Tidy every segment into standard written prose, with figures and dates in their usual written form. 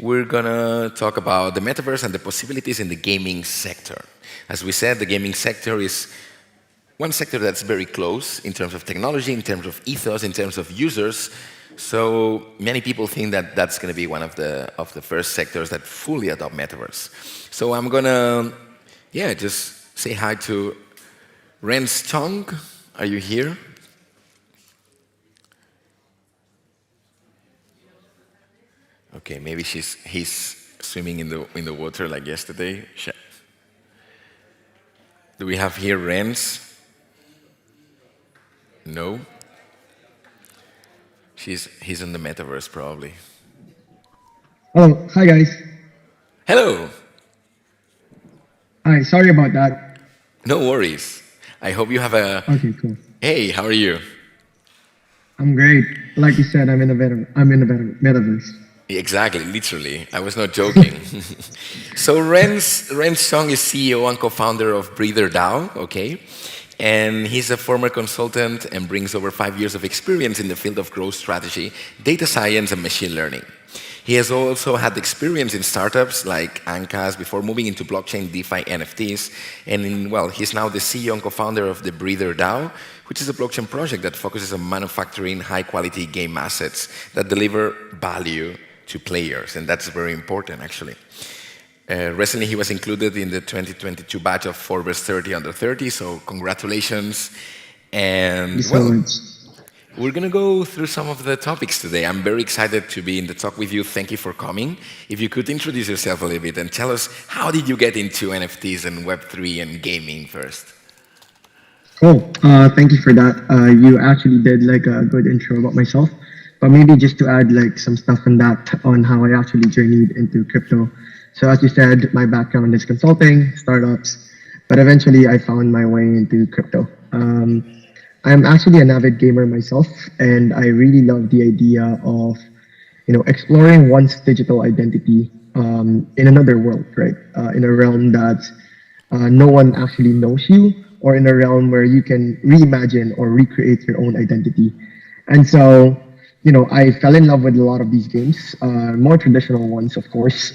we're gonna talk about the metaverse and the possibilities in the gaming sector. As we said, the gaming sector is one sector that's very close in terms of technology, in terms of ethos, in terms of users. So many people think that that's going to be one of the first sectors that fully adopt metaverse. So I'm gonna, just say hi to Renz Chong. Are you here? Okay, maybe he's swimming in the water like yesterday. Do we have here Renz? No. He's in the metaverse probably. Oh, hi guys. Hello. Hi, sorry about that. No worries. I hope you have a. Okay, cool. Hey, how are you? I'm great. Like you said, I'm in the metaverse. Exactly, literally. I was not joking. So Renz Chong is CEO and co-founder of BreederDAO, okay? And he's a former consultant and brings over 5 years of experience in the field of growth strategy, data science, and machine learning. He has also had experience in startups like Ankas before moving into blockchain, DeFi, NFTs. And he's now the CEO and co-founder of the BreederDAO, which is a blockchain project that focuses on manufacturing high-quality game assets that deliver value to players. And that's very important, actually. Recently, he was included in the 2022 batch of Forbes 30 under 30, so congratulations. And we're going to go through some of the topics today. I'm very excited to be in the talk with you. Thank you for coming. If you could introduce yourself a little bit and tell us, how did you get into NFTs and Web3 and gaming first? Cool. Thank you for that. You actually did like a good intro about myself, but maybe just to add like some stuff on that, on how I actually journeyed into crypto. So as you said, my background is consulting, startups, but eventually I found my way into crypto. I'm actually an avid gamer myself, and I really love the idea of, exploring one's digital identity in another world, right? In a realm that no one actually knows you, or in a realm where you can reimagine or recreate your own identity. And so, I fell in love with a lot of these games, more traditional ones, of course.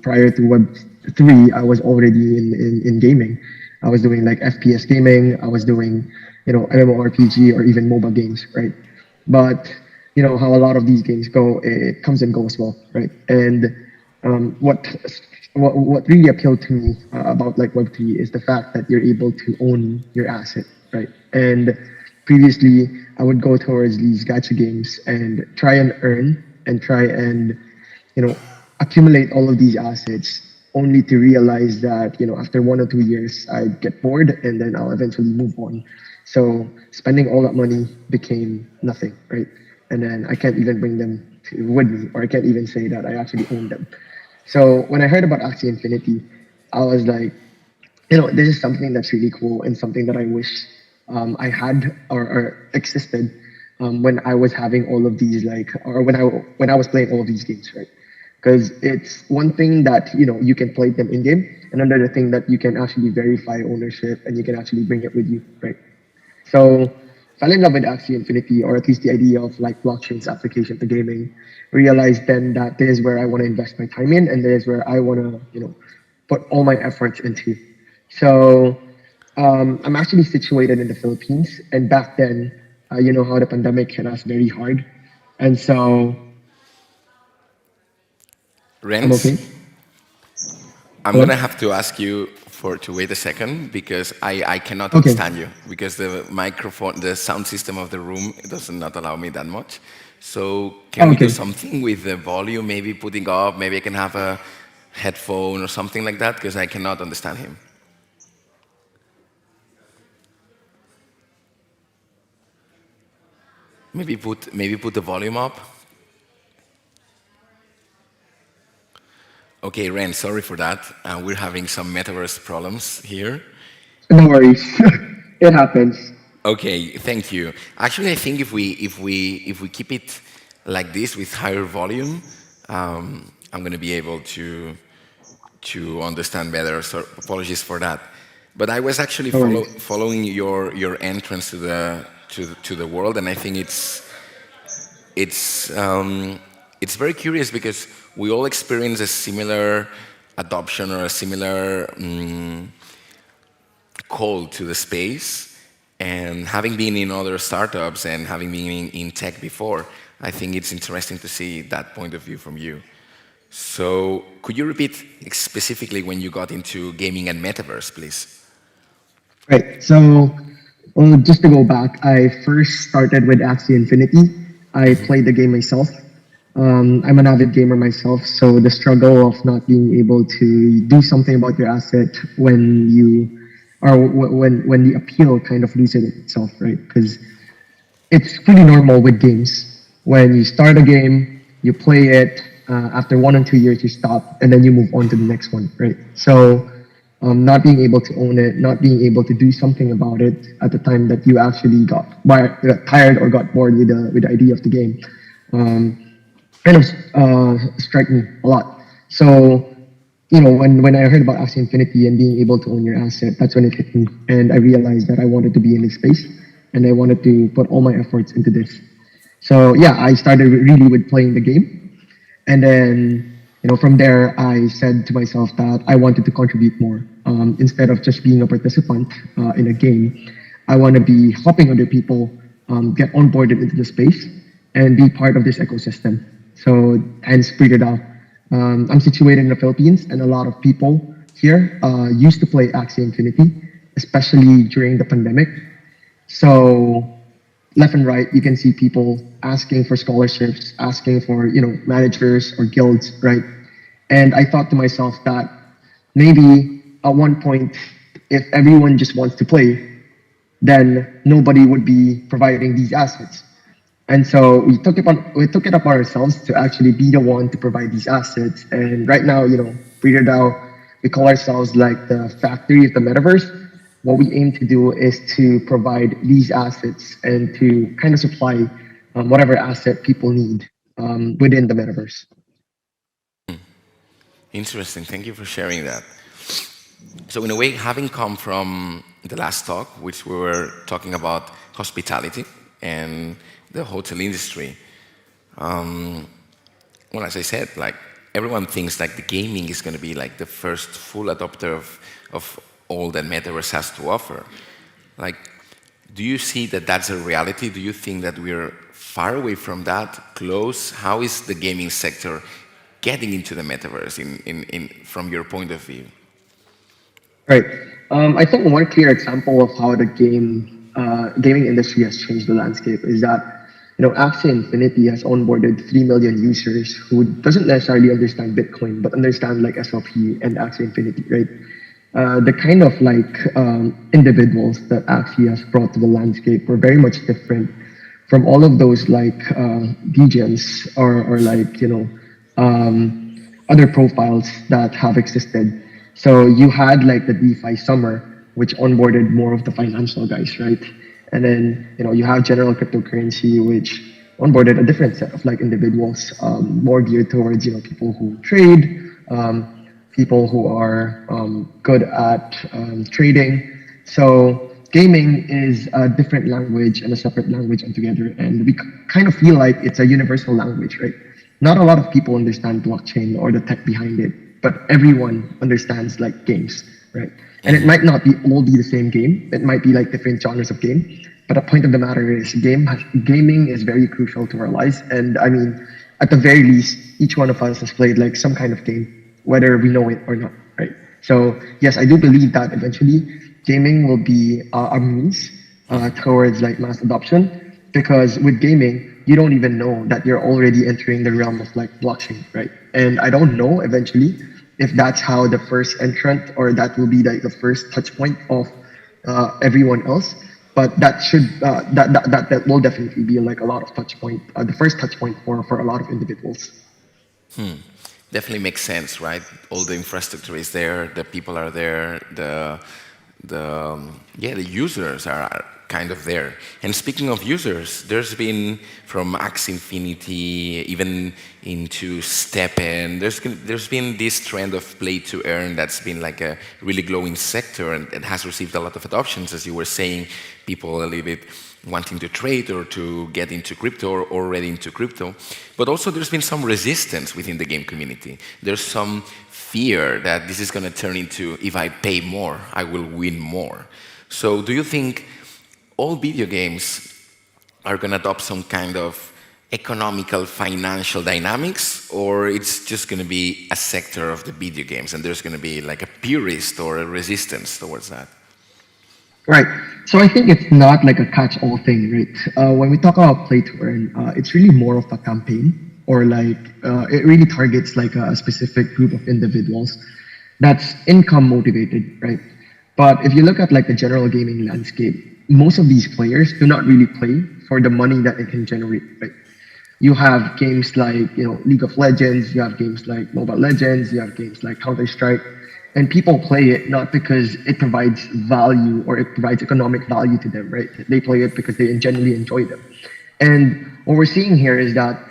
Prior to Web3, I was already in gaming. I was doing like FPS gaming. I was doing, MMORPG or even mobile games, right? But, how a lot of these games go, it comes and goes well, right? And what really appealed to me about like Web3 is the fact that you're able to own your asset, right? And previously, I would go towards these gacha games and try and earn and try and, accumulate all of these assets, only to realize that, after 1 or 2 years, I'd get bored and then I'll eventually move on. So spending all that money became nothing, right? And then I can't even bring them with me, or I can't even say that I actually own them. So when I heard about Axie Infinity, I was like, this is something that's really cool and something that I wish I had or existed when I was having all of these when I was playing all of these games, right? Because it's one thing that you can play them in game, and another thing that you can actually verify ownership and you can actually bring it with you, right? So fell in love with Axie Infinity, or at least the idea of like blockchain's application to gaming. Realized then that this is where I want to invest my time in, and this is where I want to put all my efforts into. So I'm actually situated in the Philippines, and back then, you know how the pandemic hit us very hard, and so. Renz, I'm Hello? gonna have to ask you to wait a second because I cannot understand you because the microphone, the sound system of the room does not allow me that much. So can we do something with the volume, maybe putting up, maybe I can have a headphone or something like that because I cannot understand him. Maybe put the volume up. Okay, Ren, sorry for that. We're having some metaverse problems here. No worries, it happens. Okay, thank you. Actually, I think if we keep it like this with higher volume, I'm going to be able to understand better. So apologies for that. But I was actually following your entrance to the world, and I think it's it's very curious because we all experience a similar adoption or a similar call to the space. And having been in other startups and having been in tech before, I think it's interesting to see that point of view from you. So could you repeat specifically when you got into gaming and Metaverse, please? Right. So, just to go back, I first started with Axie Infinity. I played the game myself. I'm an avid gamer myself, so the struggle of not being able to do something about your asset when you or when the appeal kind of loses itself, right? Because it's pretty normal with games. When you start a game, you play it. After 1 or 2 years, you stop, and then you move on to the next one, right? So, not being able to own it, not being able to do something about it at the time that you actually got tired or got bored with the idea of the game, kind of struck me a lot. So, when I heard about Axie Infinity and being able to own your asset, that's when it hit me, and I realized that I wanted to be in this space, and I wanted to put all my efforts into this. So yeah, I started really with playing the game. And then, from there, I said to myself that I wanted to contribute more. Instead of just being a participant in a game, I want to be helping other people get onboarded into the space and be part of this ecosystem. So hence BreederDAO. I'm situated in the Philippines, and a lot of people here used to play Axie Infinity, especially during the pandemic. So left and right, you can see people asking for scholarships, asking for managers or guilds, right? And I thought to myself that maybe at one point, if everyone just wants to play, then nobody would be providing these assets. And so we took it upon ourselves to actually be the one to provide these assets. And right now, BreederDAO, we call ourselves like the factory of the metaverse. What we aim to do is to provide these assets and to kind of supply whatever asset people need within the metaverse. Interesting. Thank you for sharing that. So in a way, having come from the last talk, which we were talking about hospitality and the hotel industry, well, as I said, like everyone thinks like the gaming is going to be like the first full adopter of all that Metaverse has to offer. Like, do you see that that's a reality? Do you think that we're far away from that, close? How is the gaming sector getting into the Metaverse from your point of view? Right. I think one clear example of how the gaming industry has changed the landscape is that Axie Infinity has onboarded 3 million users who doesn't necessarily understand Bitcoin, but understand like SLP and Axie Infinity, right? The kind of individuals that Axie has brought to the landscape were very much different from all of those DJs or other profiles that have existed. So you had like the DeFi summer, which onboarded more of the financial guys, right? And then you have general cryptocurrency, which onboarded a different set of individuals, more geared towards people who trade, people who are good at trading. So gaming is a different language and a separate language altogether, and we kind of feel like it's a universal language, right? Not a lot of people understand blockchain or the tech behind it, but everyone understands games, right? And it might not all be the same game. It might be different genres of game. But the point of the matter is gaming is very crucial to our lives. And I mean, at the very least, each one of us has played some kind of game, whether we know it or not, right? So yes, I do believe that eventually gaming will be a means towards mass adoption, because with gaming, you don't even know that you're already entering the realm of blockchain, right? And I don't know eventually if that's how the first entrant, or that will be the first touch point of everyone else. But that should that will definitely be a lot of touch point, the first touch point for a lot of individuals. Definitely makes sense, right? All the infrastructure is there, the people are there, the users are kind of there. And speaking of users, there's been from Axie Infinity even into StepN, there's been this trend of play to earn that's been a really glowing sector, and it has received a lot of adoptions, as you were saying. People a little bit wanting to trade or to get into crypto or already into crypto. But also there's been some resistance within the game community. There's some fear that this is going to turn into, if I pay more, I will win more. So do you think all video games are going to adopt some kind of economical, financial dynamics, or it's just going to be a sector of the video games and there's going to be like a purist or a resistance towards that? Right. So I think it's not like a catch-all thing, right? When we talk about play to earn, it's really more of a campaign, or like it really targets like a specific group of individuals that's income motivated, right? But if you look at like the general gaming landscape, most of these players do not really play for the money that it can generate, right? You have games like, League of Legends, you have games like Mobile Legends, you have games like Counter-Strike, and people play it not because it provides value or it provides economic value to them, right? They play it because they genuinely enjoy them. And what we're seeing here is that,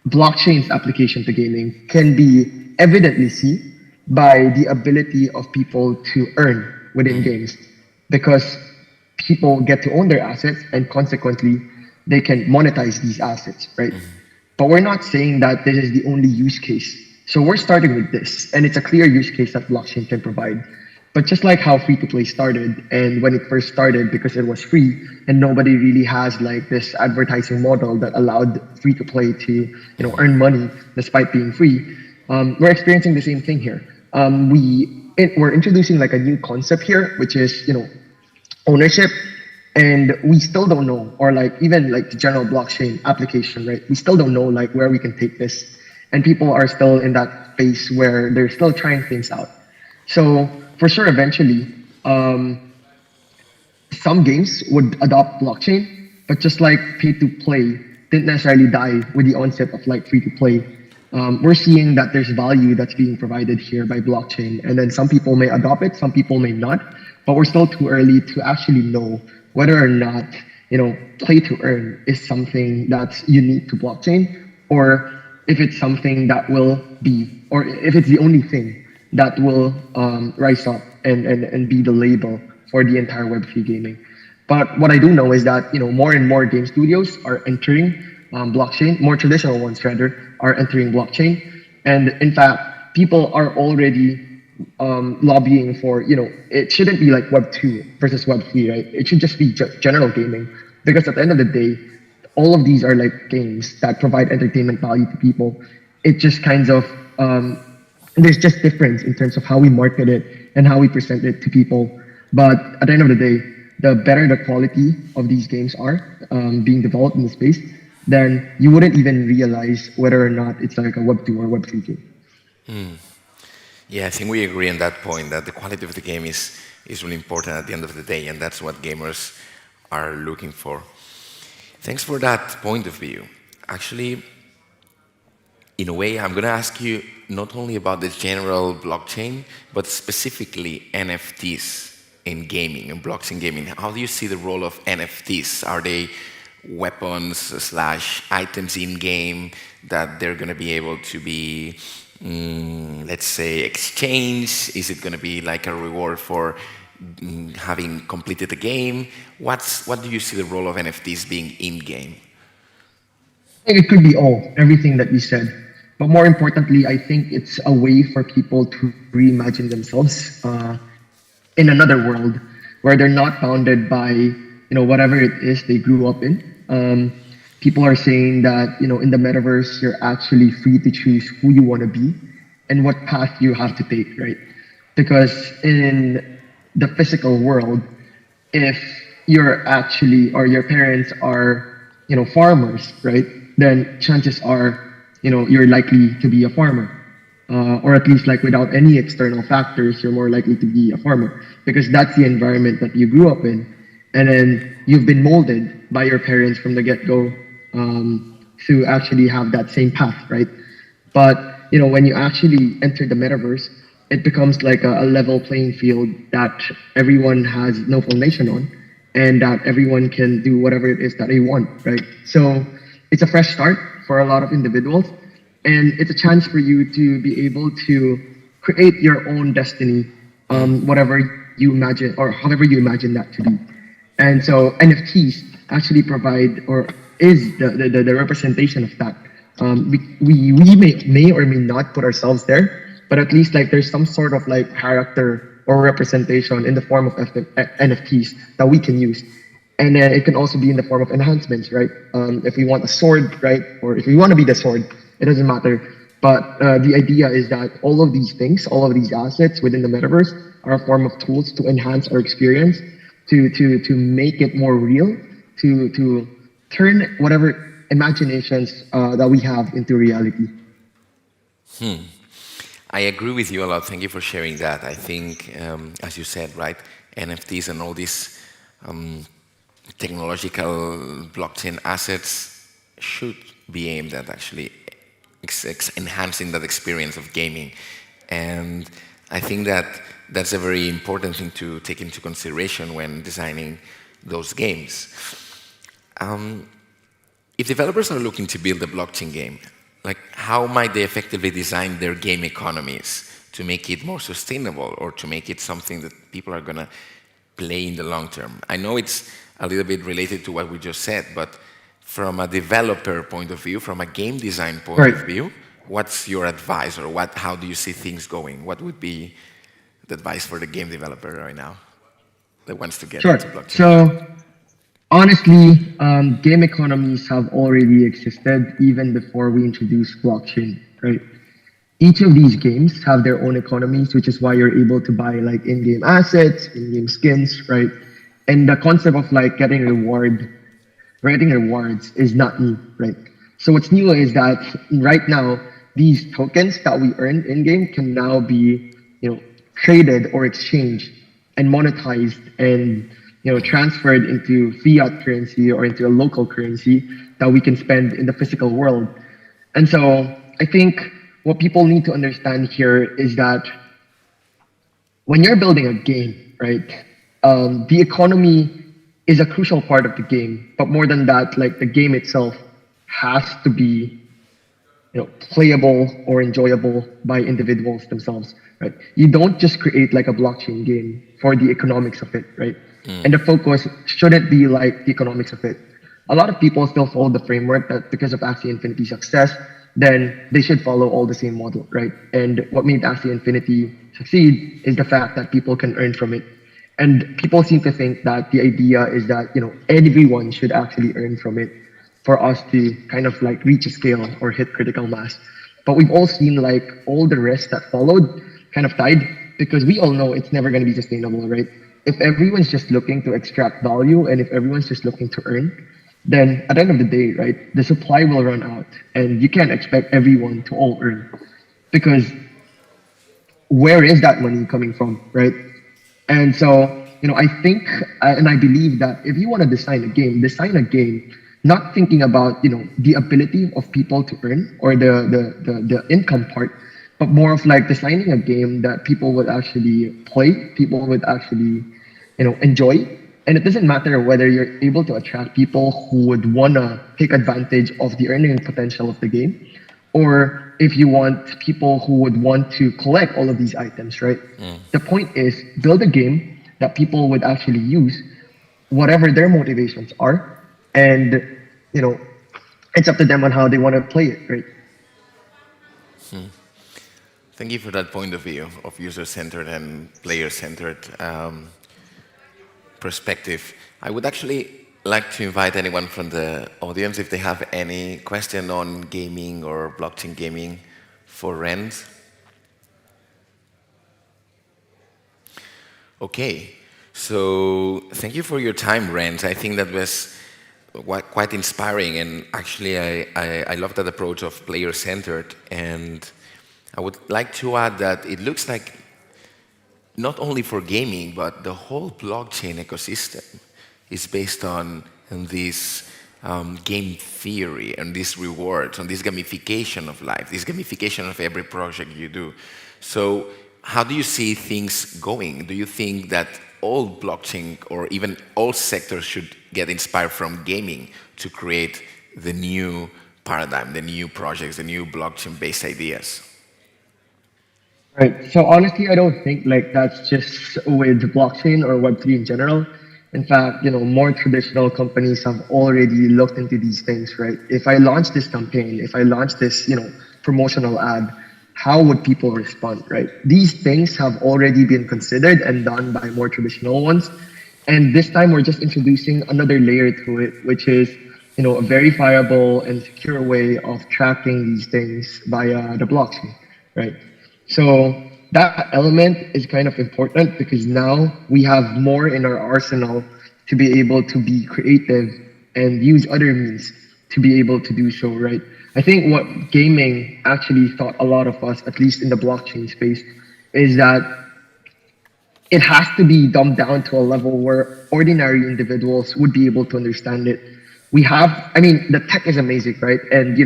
blockchain's application to gaming can be evidently seen by the ability of people to earn within games, because people get to own their assets and consequently they can monetize these assets, right? But we're not saying that this is the only use case. So we're starting with this, and it's a clear use case that blockchain can provide. But just like how free-to-play started, and when it first started because it was free, and nobody really has like this advertising model that allowed free-to-play to earn money despite being free, we're experiencing the same thing here. We're introducing like a new concept here, which is ownership. And we still don't know, or like even like the general blockchain application, right? We still don't know like where we can take this. And people are still in that phase where they're still trying things out. So for sure, eventually, some games would adopt blockchain, but just like pay to play didn't necessarily die with the onset of like free to play. We're seeing that there's value that's being provided here by blockchain. And then some people may adopt it, some people may not, but we're still too early to actually know whether or not, play to earn is something that's unique to blockchain, or if it's something that will be, or if it's the only thing that will rise up and be the label for the entire Web3 gaming. But what I do know is that, more and more game studios are entering blockchain, more traditional ones rather, are entering blockchain. And in fact, people are already lobbying for, it shouldn't be like Web 2 versus Web 3, right? It should just be general gaming, because at the end of the day, all of these are like games that provide entertainment value to people. It just kind of, there's just difference in terms of how we market it and how we present it to people. But at the end of the day, the better the quality of these games are being developed in the space, then you wouldn't even realize whether or not it's like a Web 2 or Web 3 game. Yeah, I think we agree on that point, that the quality of the game is really important at the end of the day, and that's what gamers are looking for. Thanks for that point of view. Actually, in a way, I'm going to ask you not only about the general blockchain, but specifically NFTs in gaming and blockchain gaming. How do you see the role of NFTs? Are they weapons / items in game that they're going to be able to be, let's say, exchanged? Is it going to be like a reward for having completed the game? What do you see the role of NFTs being in game? It could be everything that you said. But more importantly, I think it's a way for people to reimagine themselves in another world where they're not bounded by whatever it is they grew up in. People are saying that in the metaverse you're actually free to choose who you want to be and what path you have to take, right? Because in the physical world, if you're actually, or your parents are farmers, right, then chances are you're likely to be a farmer, or at least like without any external factors, you're more likely to be a farmer because that's the environment that you grew up in, and then you've been molded by your parents from the get-go to actually have that same path, right? But when you actually enter the metaverse, it becomes like a level playing field that everyone has no foundation on, and that everyone can do whatever it is that they want, right? So it's a fresh start for a lot of individuals, and it's a chance for you to be able to create your own destiny, whatever you imagine or however you imagine that to be. And so NFTs actually provide or is the representation of that. We may or may not put ourselves there, but at least like there's some sort of like character or representation in the form of NFTs that we can use. And then it can also be in the form of enhancements, right? If we want a sword, right? Or if we want to be the sword, it doesn't matter. But the idea is that all of these things, all of these assets within the metaverse are a form of tools to enhance our experience, to make it more real, to turn whatever imaginations that we have into reality. I agree with you a lot. Thank you for sharing that. I think, as you said, right, NFTs and all these technological blockchain assets should be aimed at actually enhancing that experience of gaming. And I think that that's a very important thing to take into consideration when designing those games. If developers are looking to build a blockchain game, like how might they effectively design their game economies to make it more sustainable or to make it something that people are going to play in the long term? I know it's a little bit related to what we just said, but from a developer point of view, from a game design point of view, what's your advice, or how do you see things going? What would be the advice for the game developer right now that wants to get into blockchain? So honestly, game economies have already existed even before we introduced blockchain, right? Each of these games have their own economies, which is why you're able to buy like in-game assets, in-game skins, right? And the concept of like getting rewards is not new, right? So what's new is that right now, these tokens that we earn in-game can now be, traded or exchanged and monetized and, transferred into fiat currency or into a local currency that we can spend in the physical world. And so I think what people need to understand here is that when you're building a game, right, the economy is a crucial part of the game. But more than that, like the game itself has to be, playable or enjoyable by individuals themselves, right? You don't just create like a blockchain game for the economics of it, right? And the focus shouldn't be like the economics of it. A lot of people still follow the framework that because of Axie Infinity's success, then they should follow all the same model, right? And what made Axie Infinity succeed is the fact that people can earn from it. And people seem to think that the idea is that, everyone should actually earn from it for us to kind of like reach a scale or hit critical mass. But we've all seen like all the risks that followed kind of died because we all know it's never going to be sustainable, right? If everyone's just looking to extract value and if everyone's just looking to earn, then at the end of the day, right, the supply will run out and you can't expect everyone to all earn because where is that money coming from, right? And so, I think and I believe that if you want to design a game not thinking about, the ability of people to earn or the income part, but more of like designing a game that people would actually play, people would actually, enjoy. And it doesn't matter whether you're able to attract people who would want to take advantage of the earning potential of the game, or if you want people who would want to collect all of these items, right? The point is build a game that people would actually use, whatever their motivations are, and it's up to them on how they want to play it, right? Thank you for that point of view of user-centered and player-centered perspective. I would actually like to invite anyone from the audience if they have any question on gaming or blockchain gaming for Renz. Okay, so thank you for your time, Renz. I think that was quite inspiring, and actually I love that approach of player-centered, and I would like to add that it looks like not only for gaming, but the whole blockchain ecosystem is based on this game theory and these rewards, on this gamification of life, this gamification of every project you do. So how do you see things going? Do you think that all blockchain or even all sectors should get inspired from gaming to create the new paradigm, the new projects, the new blockchain-based ideas? Right. So honestly, I don't think like that's just with blockchain or Web3 in general. In fact, more traditional companies have already looked into these things, right? If I launch this campaign, if I launch this, promotional ad, how would people respond, right? These things have already been considered and done by more traditional ones. And this time we're just introducing another layer to it, which is, a verifiable and secure way of tracking these things via the blockchain, right? So that element is kind of important because now we have more in our arsenal to be able to be creative and use other means to be able to do so, right? I think what gaming actually taught a lot of us, at least in the blockchain space, is that it has to be dumbed down to a level where ordinary individuals would be able to understand it. The tech is amazing, right? And,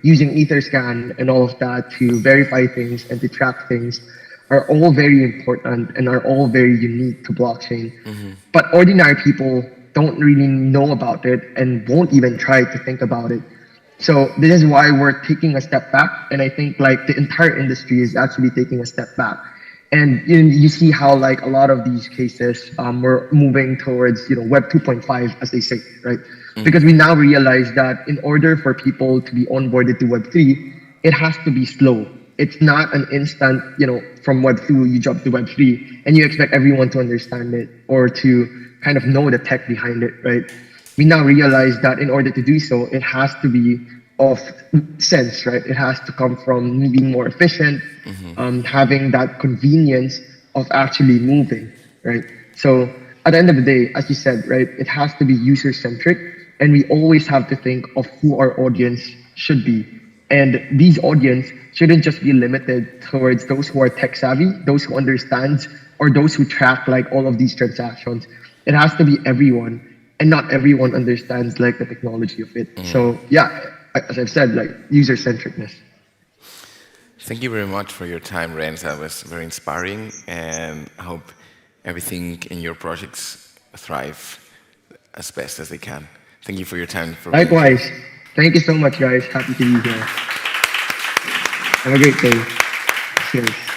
using Etherscan and all of that to verify things and to track things are all very important and are all very unique to blockchain. But ordinary people don't really know about it and won't even try to think about it. So this is why we're taking a step back. And I think the entire industry is actually taking a step back. And you see how a lot of these cases we're moving towards Web 2.5, as they say, right? Because we now realize that in order for people to be onboarded to Web 3, it has to be slow. It's not an instant, from Web 2 you jump to Web 3 and you expect everyone to understand it or to kind of know the tech behind it, right? We now realize that in order to do so, it has to be of sense, right? It has to come from being more efficient, having that convenience of actually moving, right? So at the end of the day, as you said, right, it has to be user-centric, and we always have to think of who our audience should be. And these audience shouldn't just be limited towards those who are tech savvy, those who understands, or those who track all of these transactions. It has to be everyone, and not everyone understands the technology of it. So yeah, as I've said, user-centricness. Thank you very much for your time, Renz. That was very inspiring, and I hope everything in your projects thrive as best as they can. Thank you for your time. Likewise. Thank you so much, guys. Happy to be here. Have a great day. Cheers.